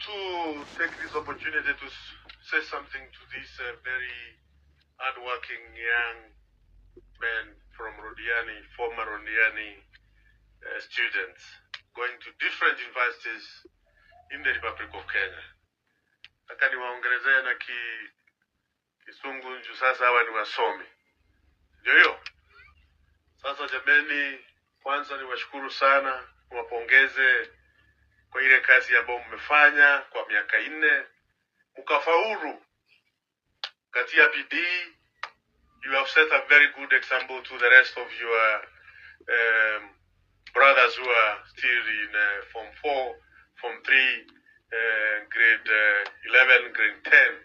to take this opportunity to say something to these very hardworking young men from Rodiani, former Rodiani students, going to different universities in the Republic of Kenya. Nataka niwaongelezee na Kisungu nju sasa hawa ni wasomi. Ndio hiyo. Sasa jameni, kwanza niwashukuru sana, niwapongeze kwa ile kazi ambayo mmefanya kwa miaka 4, mkafaulu katia bidii. You have set a very good example to the rest of your brothers who are still in Form 4, Form 3, grade 11, grade 10.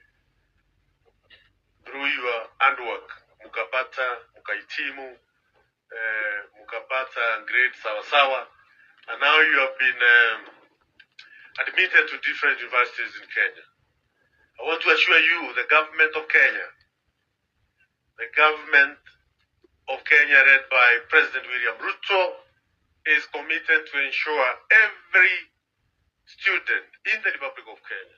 Through your handwork, mukapata, mukahitimu, mukapata grade sawa, and now you have been admitted to different universities in Kenya. I want to assure you, the government of Kenya led by President William Ruto is committed to ensure every student in the Republic of Kenya,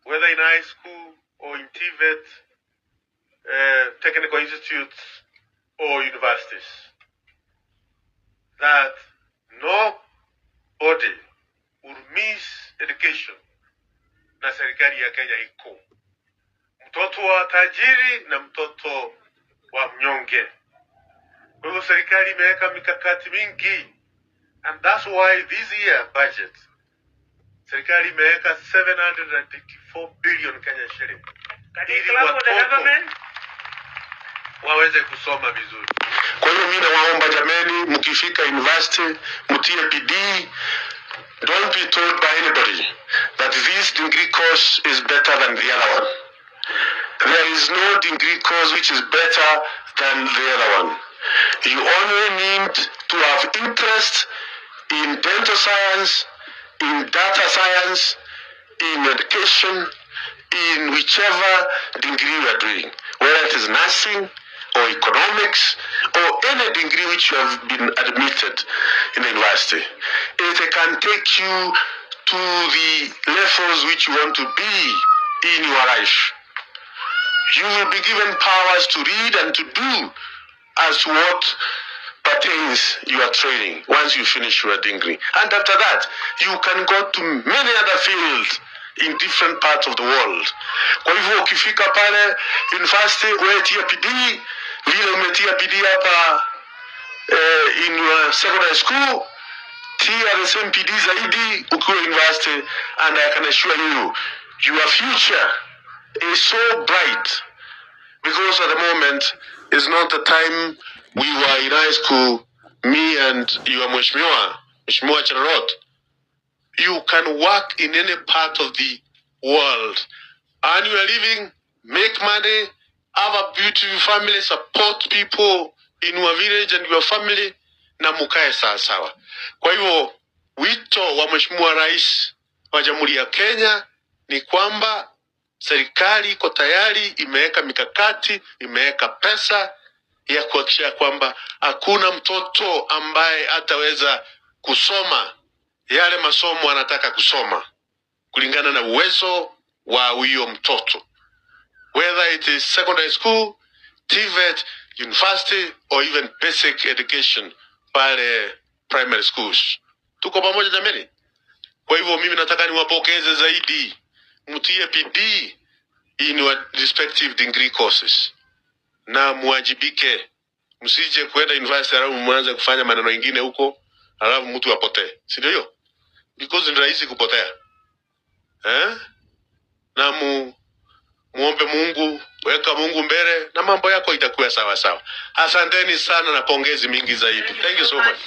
whether in high school or in TVET, technical institutes or universities, that nobody will miss education na serikali ya Kenya iko. Mtoto wa tajiri na mtoto wa mnyonge. Kwa hivyo serikali imeweka mikakati mingi, and that's why this year budget serikali imeweka 784 billion Kenya shilling ili watoto waweze kusoma vizuri. Kwa hiyo mimi nawaomba jameni, mkifika university mtie bidii. Don't be told by anybody that this degree course is better than the other one. There is no degree course which is better than the other one. You only need to have interest in dental science, in data science, in education, in whichever degree you are doing, whether it is nursing or economics or any degree which you have been admitted in the university. It can take you to the levels which you want to be in your life. You will be given powers to read and to do as to what pertains your training once you finish your degree. And after that, you can go to many other fields in different parts of the world. Kwa hivyo ukifika pale university, wewe tia bidii vile umetia bidii hapa in your secondary school, tia the same bidii zaidi ukiwa university, and I can assure you, your future is so bright, because at the moment is not the time we were in high school, me and your Mheshimiwa Cherargei. You can work in any part of the world, and you are living, make money, have a beautiful family, support people in your village and your family, na mukae sawa. Kwa hivyo wito wa Mheshimiwa Rais wa Jamhuri ya Kenya ni kwamba serikali iko tayari, imeweka mikakati, imeweka pesa ya kuhakikisha kwamba hakuna mtoto ambaye ataweza kusoma yale masomo anataka kusoma kulingana na uwezo wa huyo mtoto, whether it is secondary school, TVET, university or even basic education pale primary schools. Tuko pamoja jameni? Kwa hivyo mimi nataka niwapokeze zaidi, mtie bidii in your respective degree courses na muajibike. Msije kwenda university alafu mwanze kufanya maneno mengine huko alafu mtu apotee. Si ndio hiyo? Because ni rahisi kupotea. Na muombe Mungu, weka Mungu mbele na mambo yako itakuwa sawa. Asanteni sana na pongezi mingi zaidi. Thank you so much.